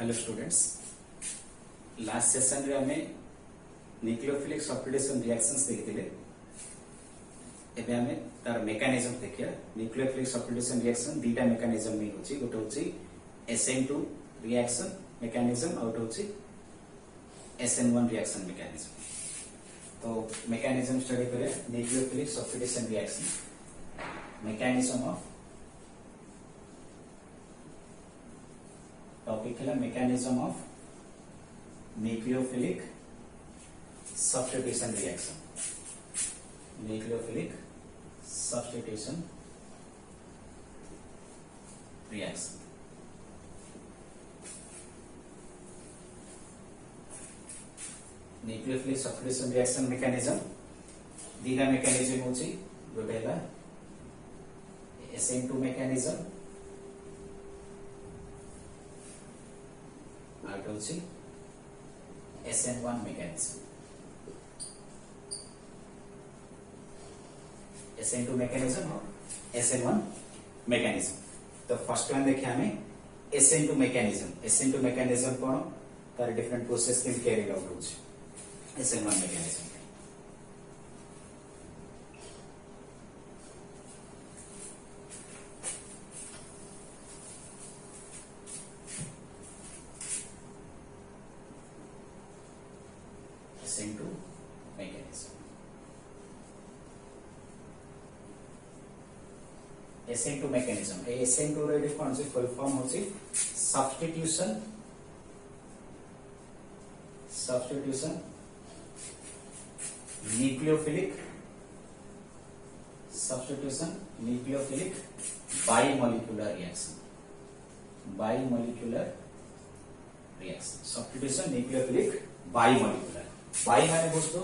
Hello students, last session रे हमें nucleophilic substitution reactions देखिले। एबे हमें तार मेकानिज्म देखिया। न्यूक्लियोफिलिक सब्स्टिट्यूशन रिएक्शन दीटा मेकानिज्म में होची। गोटे होची SN2 रिएक्शन मेकानिज्म और होची SN1 रिएक्शन मेकानिज्म। तो मेकानिज्म स्टडी करे nucleophilic substitution reaction mechanism of topic है mechanism of nucleophilic substitution reaction. Nucleophilic substitution reaction nucleophilic substitution reaction mechanism दीटा मेकानिज्म होची। गोटे है SN2 mechanism SN1 mechanism। SN2 mechanism और SN1 mechanism। तो first one देखिए हमें SN2 mechanism। SN2 mechanism कौन तार डिफरेंट प्रोसेस के कैरी आउट होची SN1 mechanism। SN2 mechanism। SN2 mechanism ए SN2 रे कौन सी फुल फॉर्म होची substitution nucleophilic bimolecular reaction substitution nucleophilic bimolecular. Bi माने बुझतो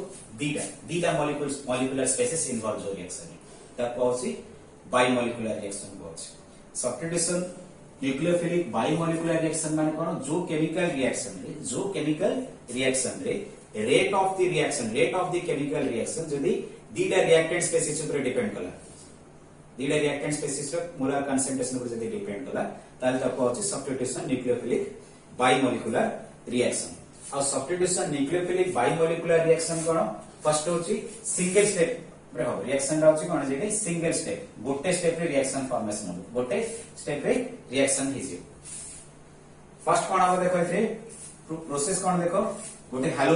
दीटा मॉलिक्यूलर स्पेसिस इन्वॉल्व जो रिएक्शन ताको होची बाइमोलिकुलर रिएक्शन होची। सब्स्टिट्यूशन न्यूक्लियोफिलिक बाइमोलिकुलर रिएक्शन माने कोन जो केमिकल रिएक्शन रे rate of the chemical reaction जदी दीटा रिएक्टेंट स्पेसिस ऊपर डिपेंड कला। दीटा रिएक्टेंट स्पेसिस रो मोलार कंसंट्रेशन ऊपर जदी डिपेंड कला ताले ताको होची सब्स्टिट्यूशन न्यूक्लियोफिलिक बाइमोलिकुलर रिएक्शन। और सब्स्टिट्यूशन न्यूक्लियोफिलिक बाइमोलिकुलर रिएक्शन कोन फर्स्ट होची सिंगल स्टेप रे हो रिएक्शन रा होची कोन जेडी सिंगल स्टेप गोटे स्टेप रे रिएक्शन फॉर्मेशन हो गोटे स्टेप रे रिएक्शन हिजियो। फर्स्ट कोन हम देखो एथे प्रोसेस कोन देखो गोटे हेलो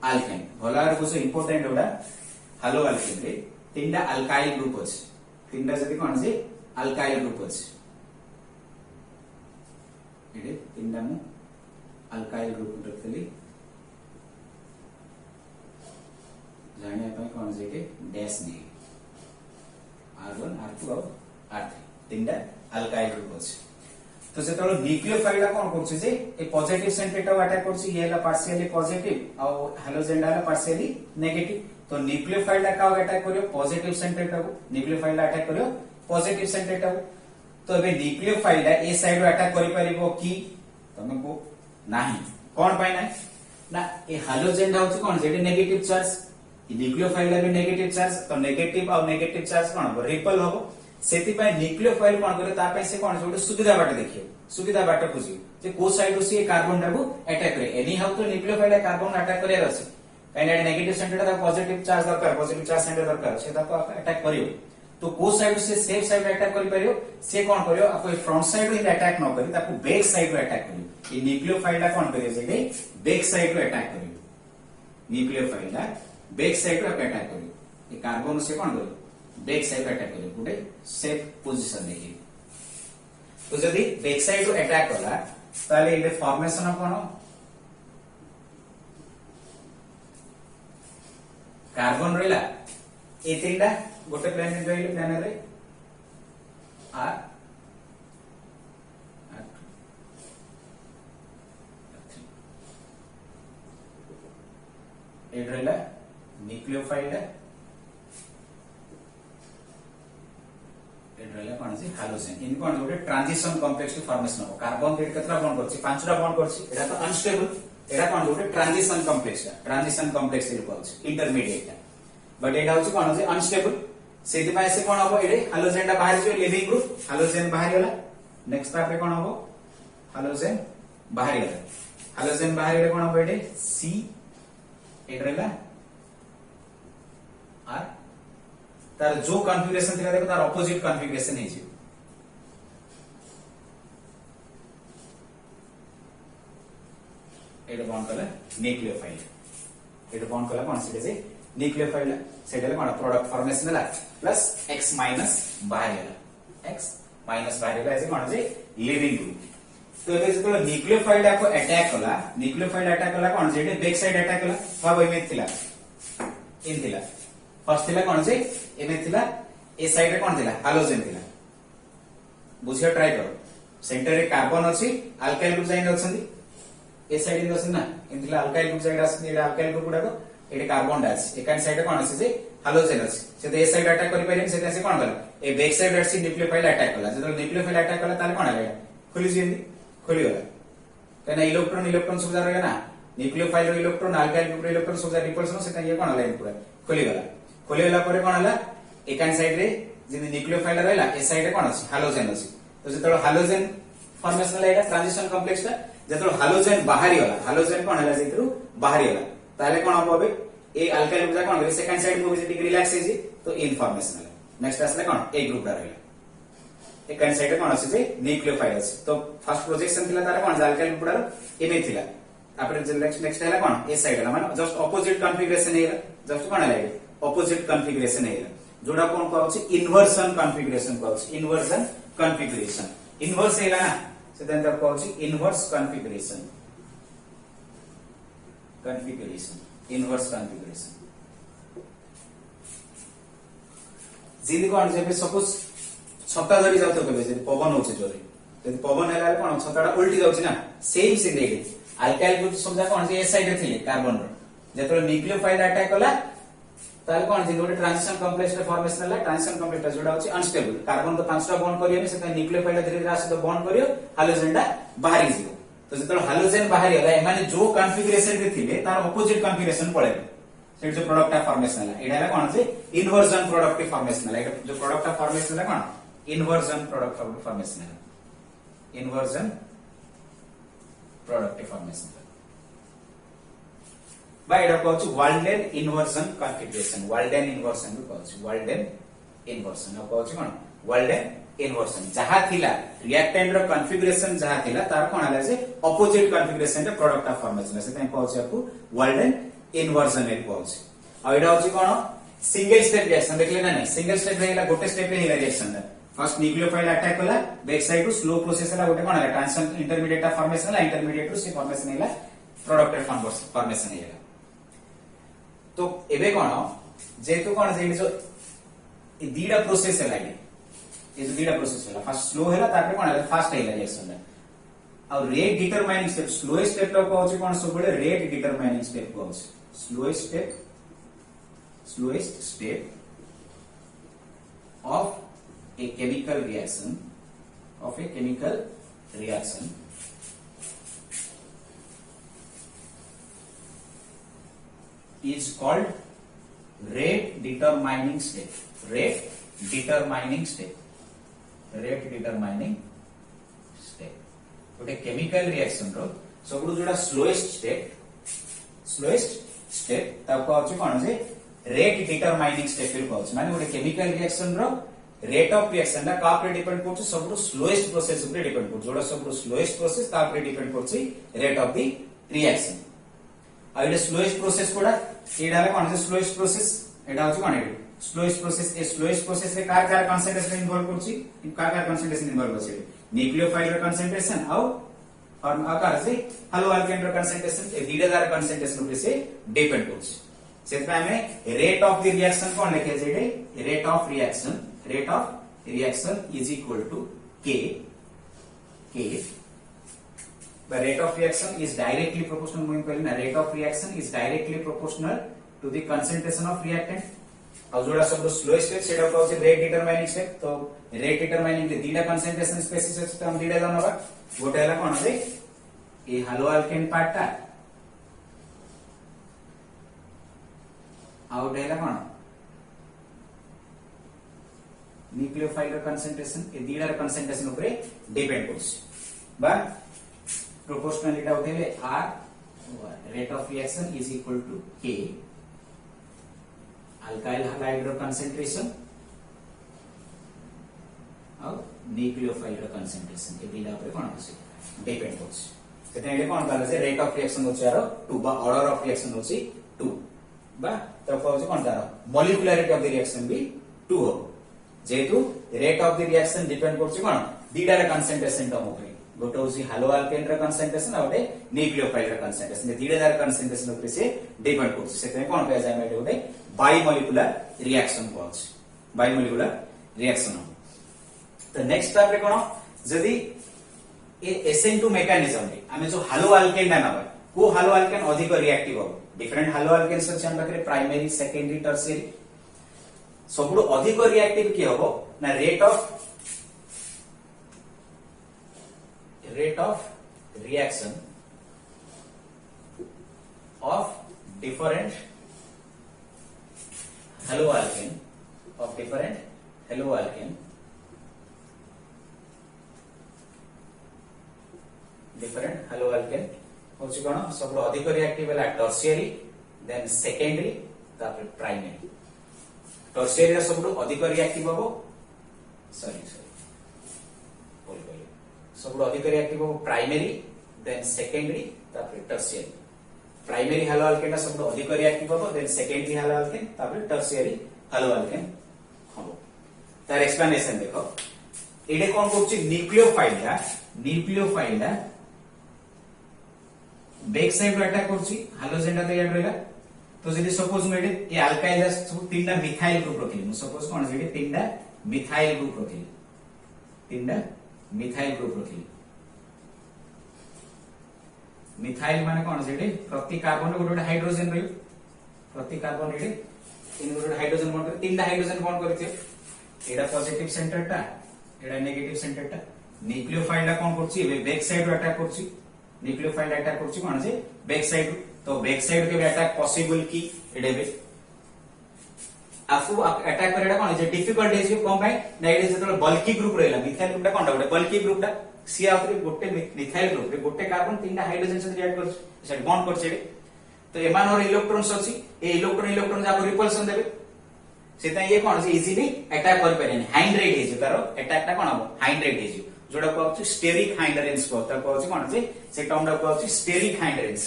अल्केन भलार को इंपोर्टेंट होडा हेलो अल्केन रे तीनटा अल्काइल ग्रुप अछि। तीनटा जदी कोन जे अल्काइल ग्रुप अछि एडे तीनटा मु अल्काइल ग्रुप रखली जाने पे कौन से के डैश नहीं R1 R2 और R3 तीनटा अल्काइल ग्रुप अछि। तो से तळो न्यूक्लियोफाइल कोन करछि जे ए पॉजिटिव सेंट्रेट अटैक करछि ये ला पार्शियली पॉजिटिव और हैलोजेन ला पार्शियली नेगेटिव। तो न्यूक्लियोफाइल का अटैक करियो पॉजिटिव सेंट्रेट को न्यूक्लियोफाइल अटैक करियो पॉजिटिव सेंट्रेट को। तो एबे न्यूक्लियोफाइल ए साइड अटैक करि परिबो की तमको नहीं कौन पाई ना ए हाइड्रोजन होची कौन जेडी नेगेटिव चार्ज न्यूक्लियोफाइल भी नेगेटिव चार्ज। तो नेगेटिव और नेगेटिव चार्ज कौन हो रिपल हो सेति पय न्यूक्लियोफाइल कौन करे ता पय से कौन जोडे सुविधा बाट देखियो सुविधा बाट खोजियो जे को साइड रो से कार्बन डाबो अटैक करे एनी हाउ तो न्यूक्लियोफाइल कार्बन अटैक करे रछि काइने नेगेटिव सेंटर ता पॉजिटिव चार्ज सेंटर दरकार से ता अटैक करियो। तो को साइड से सेफ साइड अटैक करि परियो से कौन करियो आपको फ्रंट साइड रो अटैक न करी ताको बैक साइड रो अटैक करियो। ये न्यूक्लियोफाइल कौन करियो जे बैक साइड रो अटैक करियो न्यूक्लियोफाइल बैक साइड रो अटैक करियो ये कार्बन से कौन करियो बैक साइड रो अटैक करियो गुडे सेफ पोजीशन देखिए। तो जदी बैक साइड रो अटैक होला ताले ये फॉर्मेशन ऑफ कोन कार्बन रहला ए तीनटा गोटे प्लेनेट रहिले प्लेनेट रे R एड्रेला न्यूक्लियोफाइल एड्रेला कोन से हाइड्रोजन इन कोन गोटे ट्रांजिशन कॉम्प्लेक्स टू फॉर्मेशन हो कार्बन रेड केतरा बॉन्ड करछि पांचटा बॉन्ड करछि एटा तो अनस्टेबल एटा कोन गोटे ट्रांजिशन कॉम्प्लेक्स रे कहछि इंटरमीडिएट बट एटा होछि कोन जे अनस्टेबल सेति पाए से कोन हो एडे हाइड्रोजन टा बाहर जो लिविंग ग्रुप हाइड्रोजन बाहर होला नेक्स्ट तापे कोन हो हालोजेन बाहरी गला हालोजेन बाहरी गले कोन होबे सी एट रहला आर तार जो कॉन्फ़िगरेशन थिला देखो तार ऑपोजिट कॉन्फ़िगरेशन हे जे एटा बॉन्ड कला न्यूक्लियोफाइल एटा बॉन्ड कला कोन से जे न्यूक्लियोफाइल सेटले कोन प्रोडक्ट फॉर्मेशन हला प्लस x माइनस बाहरी गला x माइनस बाहरी गला ऐसे कोन जे लिविंग ग्रुप तो एबे जतो न्यूक्लियोफाइल को अटैक कला कोन जे बैक साइड अटैक कला भाव इमेज थिला इन थिला फर्स्ट थिला कोन जे इमेज थिला ए साइड रे कोन थिला हालोजेन थिला बुझिया ट्राई करो सेंटर रे कार्बन अछि अल्काइल ग्रुप जाइन अछंती ए साइड रे अछि ना इन थिला अल्काइल ग्रुप जाइन अछि एडा अल्काइल ग्रुप गुडा को एडे कार्बन डास एकान साइड रे कोन अछि जे हालोजेन अछि से तो ए साइड अटैक करि पाइले से कोन कला ए बैक साइड अछि न्यूक्लियोफाइल अटैक कला जतो न्यूक्लियोफाइल अटैक कला ताले कोन हला खुली जेंदी खुली गला कना इलेक्ट्रॉन सब जा रहला ना न्यूक्लियोफाइल रो इलेक्ट्रॉन अल्काइल ग्रुप रो इलेक्ट्रॉन सब जा रिपल्सन से ये कोन हला पूरा खुली गला परे कोन हला एकान साइड रे जे न्यूक्लियोफाइल रहला ए साइड रे कोन अछि हालोजेन अछि तो जतो हालोजेन फॉर्मेशन एटा ट्रांजिशन कॉम्प्लेक्स ता जतो हालोजेन बाहरी होला हालोजेन कोन हला जेतरु बाहरी होला ताले कोन होबे ए अल्काइल ग्रुप जा कोन होबे सेकंड साइड मूव जे रिलैक्स हे तो इन फॉर्मेशन हला नेक्स्ट आसले कोन ए ग्रुप दा रहला एकान साइड रे कोन अछि जे न्यूक्लियोफाइल अछि तो फर्स्ट प्रोजेक्शन थिला तारे कोन अल्काइल ग्रुप दा इमेज थिला आपरे जे नेक्स्ट हैला कोन ए साइड हला माने जस्ट ऑपोजिट कॉन्फ़िगरेशन हेला जस्ट कोन हला ऑपोजिट कॉन्फ़िगरेशन हेला जोडा कोन को अछि इन्वर्जन कॉन्फ़िगरेशन को अछि इन्वर्जन कॉन्फ़िगरेशन इन्वर्स हेला ना से देन तब को अछि इन्वर्स कॉन्फ़िगरेशन इन्वर्स कॉन्फ़िगरेशन जिदि कोन जे सपोज छत्ता धरी जाउ तो केबे जे पवन होचे जोरे यदि पवन हेला कोन छत्ताटा उल्टी जाउची ना सेम से देखे अल्काइल ग्रुप सब जा कोन जे ए साइड रे थिले कार्बन रो जेतो न्यूक्लियोफाइल अटैक कला ताले कोन जे गोटे ट्रांजिशन कॉम्प्लेक्स रे फॉर्मेशन हला ट्रांजिशन कॉम्प्लेक्स जोडा होची अनस्टेबल कार्बन तो पांचटा बॉन्ड करियो से न्यूक्लियोफाइल धीरे धीरे आसे तो बॉन्ड करियो हालोजेन टा बाहरी जिवो तो जेतो हालोजेन बाहरी हला माने जो कॉन्फ़िगरेशन रे थिले तार ऑपोजिट कॉन्फ़िगरेशन पळेबे सेट जो प्रोडक्ट ऑफ फॉर्मेशन हला एडा कोन जे इन्वर्जन प्रोडक्ट ऑफ फॉर्मेशन हला एटा जो प्रोडक्ट ऑफ फॉर्मेशन हला कोन इन्वर्जन प्रोडक्ट ऑफ फॉर्मेशन हला inversion product of formation by एडा कहछु Walden inversion configuration Walden inversion को कहछु वाल्डेन इन्वर्जन अब कहछु कोन वाल्डेन इन्वर्जन जहा थिला रिएक्टेंट रो कॉन्फ़िगरेशन जहा थिला तार कोन हला जे ऑपोजिट कॉन्फ़िगरेशन रे प्रोडक्ट ऑफ फॉर्मेशन से तै कहछु आपको वाल्डेन इन्वर्जन रे कहछु आ एडा होछि कोन सिंगल स्टेप रिएक्शन देखले ना नहीं सिंगल स्टेप रेला गोटे स्टेप रे हिला रिएक्शन दा फर्स्ट न्यूक्लियोफाइल अटैक कला back side to slow process हला गोटे कोन हला ट्रांजिशन इंटरमीडिएट ऑफ फॉर्मेशन हला इंटरमीडिएट टू से फॉर्मेशन हला प्रोडक्ट ऑफ फॉर्मेशन हला तो एबे कोन जेतु कोन जे जो दीडा प्रोसेस हला ये जो दीडा प्रोसेस हला फर्स्ट स्लो हला तापर कोन हला फास्ट हला रिएक्शन और rate determining step slowest step लो कहउची कोन सब बडे रेट डिटरमाइनिंग स्टेप कहउची slowest step of a chemical reaction is called rate determining step गोटे केमिकल रिएक्शन रो सबुडु जोडा स्लोएस्ट स्टेप ता कहउची कोन जे रेट डिटरमाइनिंग स्टेप रे कहउची माने गोटे केमिकल रिएक्शन रो रेट ऑफ रिएक्शन दा का पे डिपेंड करछ सबुडु स्लोएस्ट प्रोसेस ऊपर डिपेंड करछ जोडा सबुडु स्लोएस्ट प्रोसेस ता पे डिपेंड करछ रेट ऑफ द रिएक्शन आ एटा स्लोएस्ट प्रोसेस कोडा एडा रे कोन जे स्लोएस्ट प्रोसेस एडा होची कोन एडा स्लोएस्ट प्रोसेस रे का कंसंट्रेशन इन्वॉल्व करछि का कंसंट्रेशन इन्वॉल्व करछि न्यूक्लियोफाइल रो कंसंट्रेशन और आकार से हेलो अल्केन रो कंसंट्रेशन ए दीडा दार कंसंट्रेशन ऊपर से डिपेंड करछि सेता हमें रेट ऑफ द रिएक्शन कोन लिखे जेडे rate of reaction is equal to k the rate of reaction is directly proportional मोइन कहली ना rate of reaction is directly proportional to the concentration of reactant और जोड़ा सब स्लोएस्ट स्टेप सेटा कहउछि रेट डिटरमाइनिंग स्टेप तो रेट डिटरमाइनिंग के दीडा कंसंट्रेशन स्पेसिस अछि त हम दीडा जानबा गोटे हला कोन जे ए हेलो अल्केन पार्टटा आउट हैला कोन न्यूक्लियोफाइल रो कंसंट्रेशन ए दीडा रो कंसंट्रेशन ऊपर डिपेंड करछि बा proportionality उठेले R rate of reaction is equal to K alkyl halide concentration और न्यूक्लियोफाइल concentration ए दिला ऊपर कोन होसी डिपेंड होसी सेते एले कोन कहला जे रेट ऑफ रिएक्शन होची आरो 2 बा ऑर्डर ऑफ रिएक्शन होची 2 बा तो कहउची कोन तारो मॉलिक्युलरिटी ऑफ द रिएक्शन भी 2 हो जेतु rate of the reaction depend करची कोन दीडार concentration टर्म ऊपर गोटे होची हालो अल्केन रा concentration और गोटे न्यूक्लियोफाइल रा concentration जे दीडार concentration ऊपर से डिपेंड करची सेते कोन कहै जाय मेटे गोटे बाइमोलिकुलर रिएक्शन कहउची बाइमोलिकुलर रिएक्शन तो नेक्स्ट स्टेप रे कोन जदी ए SN2 मेकानिज्म रे आमे जो हालो अल्केन ना नबा को हालो अल्केन अधिक रिएक्टिव हो डिफरेंट हालो अल्केन्स अछि हम पाखरे प्राइमरी सेकेंडरी टर्शियरी सबुडो अधिक रिएक्टिव की होबो ना rate of reaction of different hello alkane different hello alkane होची कोन सब अधिक रिएक्टिव है टर्शियरी देन सेकेंडरी तापर प्राइमरी टर्शियरी रे सब अधिक रिएक्टिव हो सब अधिक रिएक्टिव हो प्राइमरी देन सेकेंडरी तापर टर्शियरी प्राइमरी हालो अल्केन सब अधिक रिएक्टिव हो देन सेकेंडरी हालो अल्केन तापर टर्शियरी हालो अल्केन हो तार एक्सप्लेनेशन देखो एडे कोन करछि न्यूक्लियोफाइल बैक साइड रो अटैक करछि हालोजेन ता याद रहला तो जदी सपोज मैं ए अल्काइल सब तीनटा मिथाइल ग्रुप रखिली मु सपोज कोन जेडी तीनटा मिथाइल ग्रुप रखिली मिथाइल माने कोन जेडी प्रति कार्बन रे गोटे हाइड्रोजन रही प्रति कार्बन रे इन गोटे हाइड्रोजन बॉन्ड करे तीनटा हाइड्रोजन बॉन्ड करथे एडा पॉजिटिव सेंटर टा एडा नेगेटिव सेंटर टा न्यूक्लियोफाइल ला कोन करछि बैक साइड रो अटैक करछि न्यूक्लियोफाइल अटैक करछि कोन जे बैक साइड तो बैक साइड के अटैक पॉसिबल की एडे बे आफु अटैक करेडा कोन जे डिफिकल्ट है जे कोन भाई ना एडे जतले बल्की ग्रुप रहला मिथाइल ग्रुप टा कोनटा गोटे बल्की ग्रुप टा सी आउतरे गोटे मिथाइल ग्रुप रे गोटे कार्बन तीनटा हाइड्रोजन से रिएक्ट कर सेट बॉन्ड करछि तो एमान और इलेक्ट्रॉन्स अछि ए इलेक्ट्रॉन जाको रिपल्सन देबे सेता ये कोन जे इजीली अटैक कर परनी हाइंड रेट है जे तारो अटैक टा कोन हो हाइंड रेट है जे जोडा कहउछि स्टेरिक हाइंडरेंस को ता कहउछि कोन जे से टर्म टा कहउछि स्टेरिक हाइंडरेंस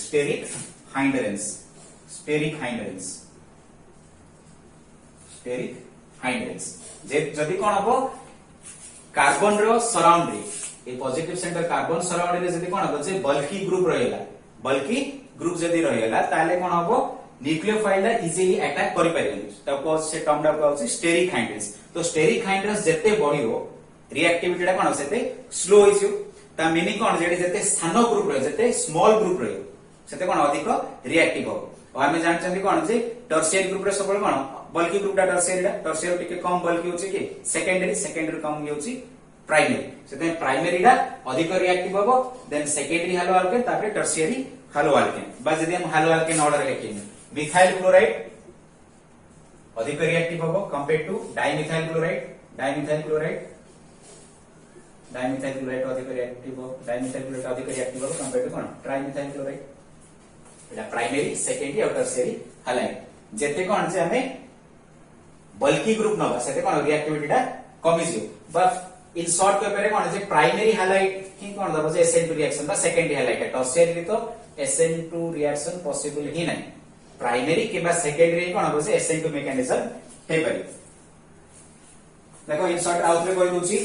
जे जदी कोन हो कार्बन रो सराउंड रे ए पॉजिटिव सेंटर कार्बन सराउंड रे जदी कोन हो जे बल्की ग्रुप जदी रहला ताले कोन हो न्यूक्लियोफाइल दा इजीली अटैक करि परिबे त को से टर्म टा कहउछि स्टेरिक हाइंडरेंस तो स्टेरिक हाइंडरेंस जते बढियो रिएक्टिविटी टा कोन सेते स्लो होइछु ता मीनिंग कोन जेडी जते सानो ग्रुप रहे जते स्मॉल ग्रुप रहे सेते कोन अधिक रिएक्टिव हो और हम जानछन्ती कोन जे टर्शियरी ग्रुप रे सबल कोन बल्की ग्रुप टा टर्शियरी टिके कम बल्की होछि कि सेकेंडरी कम होछि प्राइमरी सेते प्राइमरी टा अधिक रिएक्टिव हो देन सेकेंडरी हालो अल्केन तापर टर्शियरी हालो अल्केन बा जदी हम हालो अल्केन ऑर्डर लिखिन मिथाइल क्लोराइड अधिक रिएक्टिव हो कंपेयर टू डाइमिथाइल क्लोराइड अधिक रिएक्टिव हो कंपेयर टू कोन ट्राइमिथाइल क्लोराइड एटा प्राइमरी सेकेंडरी और टर्शियरी हालाइड जेते कोन जे हमें बल्की ग्रुप नबा सेते कोन रिएक्टिविटी टा कमी जियो बट इन शॉर्ट पेपर रे कोन जे प्राइमरी हालाइड की कोन दबो जे SN2 रिएक्शन बा सेकेंडरी हालाइड टर्शियरी तो SN2 रिएक्शन पॉसिबल ही नहीं प्राइमरी के बाद सेकेंडरी कोन हो जे SN2 मेकानिज्म हे परि देखो इन शॉर्ट आउट रे कोइ दोची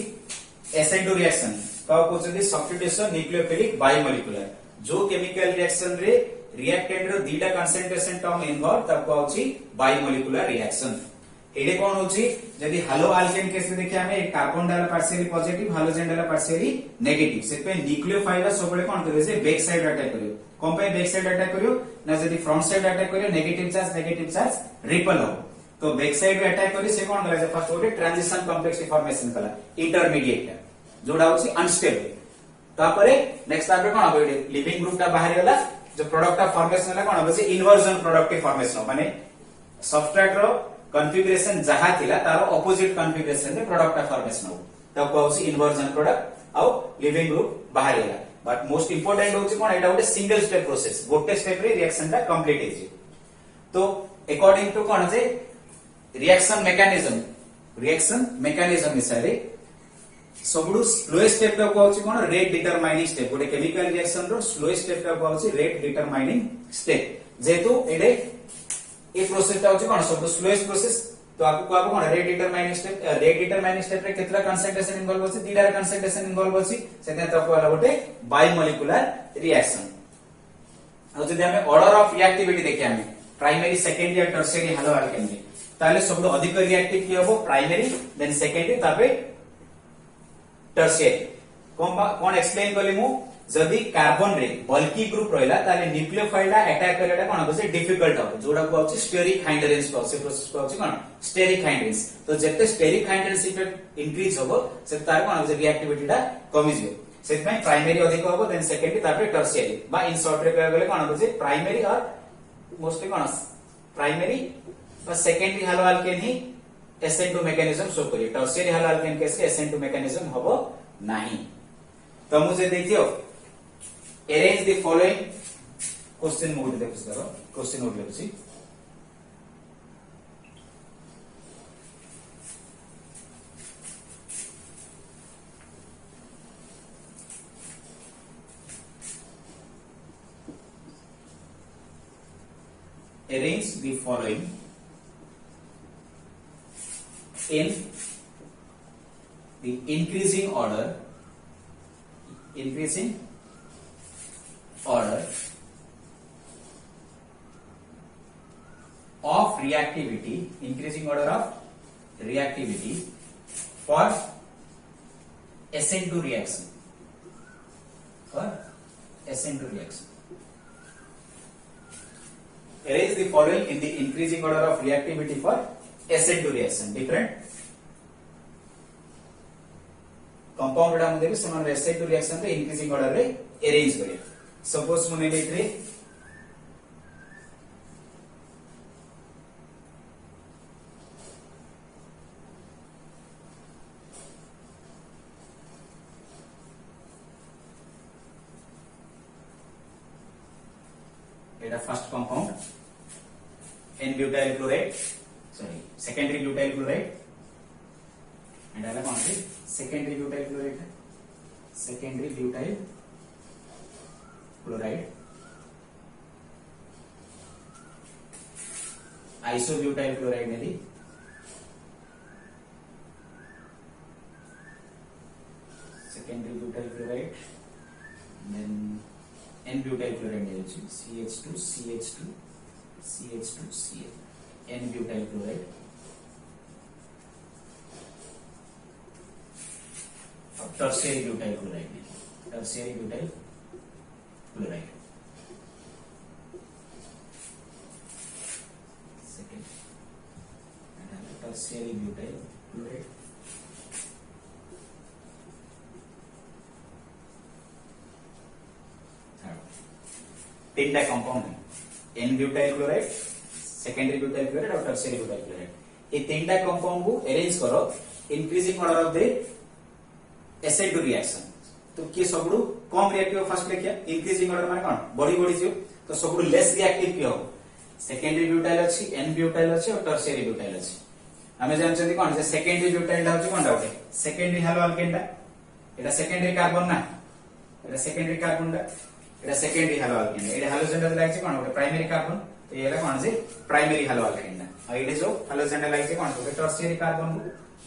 SN2 रिएक्शन तो कोचदी सब्स्टिट्यूशन न्यूक्लियोफिलिक बाइमोलिकुलर जो केमिकल रिएक्शन रे रिएक्टेंट रो दीटा कंसंट्रेशन टर्म इन्वॉल्व तब कहउची बाइमोलिकुलर रिएक्शन एडे कोन होची जदी हालो अल्केन केस में देखिया हमें कार्बन डाला पार्शियली पॉजिटिव हालोजन डाला पार्शियली नेगेटिव से पे न्यूक्लियोफाइल सबले कोन करे जे बैक साइड अटैक करियो कोन पे बैक साइड अटैक करियो ना जदी फ्रंट साइड अटैक करियो नेगेटिव चार्ज रिपल हो तो बैक साइड रे अटैक करी से कोन करा जे फर्स्ट ओटे ट्रांजिशन कॉम्प्लेक्स फॉर्मेशन कला इंटरमीडिएट जोडा होची अनस्टेबल तापरे नेक्स्ट स्टेप रे कोन हो लिविंग ग्रुप ता बाहर गला जो प्रोडक्ट ऑफ फॉर्मेशन ला कोन हो जे इन्वर्जन प्रोडक्टिव फॉर्मेशन माने सबस्ट्रेट रो कॉन्फ़िगरेशन जहा थिला तारो ऑपोजिट कॉन्फ़िगरेशन रे प्रोडक्ट ऑफ फॉर्मेशन हो तब कहउची इन्वर्जन प्रोडक्ट आउ लिविंग ग्रुप बाहर गला बट मोस्ट इंपोर्टेंट होची कोन एटा गोटे सिंगल स्टेप प्रोसेस गोटे स्टेप रे रिएक्शन टा कंप्लीट हे जे तो अकॉर्डिंग टू कोन जे रिएक्शन मेकानिज्म हिसाबे सबडू स्लोएस्ट स्टेप टा कहउची कोन रेट डिटरमाइनिंग स्टेप गोटे केमिकल रिएक्शन रो स्लोएस्ट स्टेप टा कहउची रेट डिटरमाइनिंग स्टेप जेतु एडे ए प्रोसेस टा होची कोन सबडू स्लोएस्ट प्रोसेस तो आपको आपको कोन रेट डिटरमाइनिंग स्टेप रे केतला कंसंट्रेशन इन्वॉल्व होची दीडार कंसंट्रेशन इन्वॉल्व होची सेते तको वाला गोटे बायोमोलिकुलर रिएक्शन आ जदि हमें ऑर्डर ऑफ रिएक्टिविटी देखि हमें प्राइमरी सेकेंडरी और टर्शियरी हालो अल्केन रे ताले सबडू अधिक रिएक्टिव की हबो प्राइमरी देन सेकेंडरी तापे टर्शियरी कोन एक्सप्लेन करले मु जदि कार्बन रे बल्की ग्रुप रहला ताले न्यूक्लियोफाइल ला अटैक करैटा कोन होबे डिफिकल्ट हो जोडा को होची स्टेरिक हाइड्रेंस को से प्रोसेस को होची कोन स्टेरिक हाइड्रेंस तो जते स्टेरिक हाइड्रेंस इफेक्ट इंक्रीज होबो से तार कोन होबे रिएक्टिविटी टा कमी जियो सेत में प्राइमरी अधिक होबो देन सेकेंडरी तापर टर्शियरी बा इन शॉर्ट रे कहले कोन होबे प्राइमरी और मोस्टली कोन प्राइमरी और सेकेंडरी हालो अल्केन ही SN2 मैकेनिज्म शो करियो टर्शियरी हालो अल्केन केस के SN2 मैकेनिज्म होबो नाही तो मुझे देखियो arrange the following question mode देखो करो क्वेश्चन नोट लेछि arrange the following in the increasing order of reactivity for SN2 reaction arrange the following in the increasing order of reactivity for SN2 reaction different compound डा मध्ये समान SN2 reaction रे increasing order रे arrange करिया suppose मुने लेथरे एटा first compound N butyl chloride sorry secondary butyl chloride and आला कौन से secondary butyl chloride isobutyl chloride नेली secondary butyl chloride then N butyl chloride नेली CH2 CL N butyl chloride tertiary butyl chloride second tertiary butyl chloride तीनटा compound N butyl chloride secondary butyl chloride और tertiary butyl chloride ये तीनटा compound को arrange करो increasing order of the SN2 reaction तो किए सबडू कम reactive first लेखिया increasing order माने कोन बड़ी जियो तो सबडू लेस रिएक्टिव की हो सेकेंडरी ब्यूटाइल अछि N ब्यूटाइल अछि और टर्शियरी ब्यूटाइल अछि हमें जानछथि कोन जे सेकेंडरी ब्यूटाइल दा होछि कोनटा होते सेकेंडरी हालो अल्केन दा एटा सेकेंडरी कार्बन ना एटा सेकेंडरी कार्बन दा एटा सेकेंडरी हालो अल्केन एटा हालोजन दा लागछि कोन होते प्राइमरी कार्बन तो एला कोन जे प्राइमरी हालो अल्केन दा आ एटा जो हालोजन दा लागछि कोन होते टर्शियरी कार्बन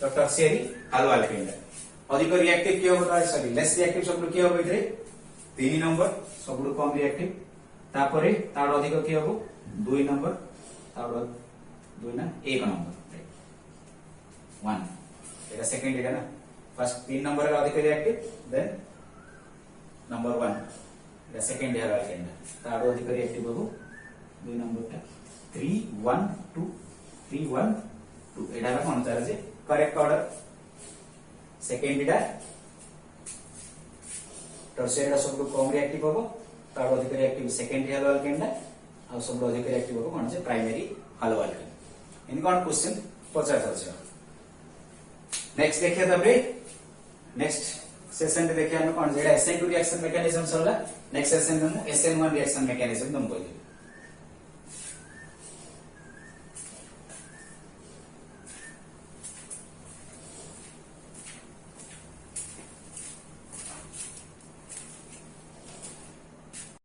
तो टर्शियरी हालो अल्केन दा अधिक रिएक्टिव किया होता है सॉरी लेस रिएक्टिव सबडू किया होबे इतरे 3 नंबर सबडू कम रिएक्टिव तापरे तार अधिक किया हो 2 नंबर तार 2 ना 1 नंबर 1 एटा सेकंड एटा ना फर्स्ट 3 नंबर रे अधिक रिएक्टिव देन नंबर 1 एटा सेकंड एरा अल्केन तार अधिक रिएक्टिव हो 2 नंबर टा 3 1 2 3 1 2 एटा ला कोन तार जे करेक्ट ऑर्डर सेकेंडरी टा टर्शियरी सब कम रिएक्टिव होबो तार अधिक रिएक्टिव सेकेंडरी हालो अल्केन टा आ सब अधिक रिएक्टिव होबो कोन जे प्राइमरी हालो अल्केन इन कोन क्वेश्चन पचार छ नेक्स्ट देखिए तबे नेक्स्ट सेशन रे देखिए हम कोन जेडा SN2 रिएक्शन मैकेनिज्म सरला नेक्स्ट सेशन में SN1 रिएक्शन मैकेनिज्म तुम बोलिए।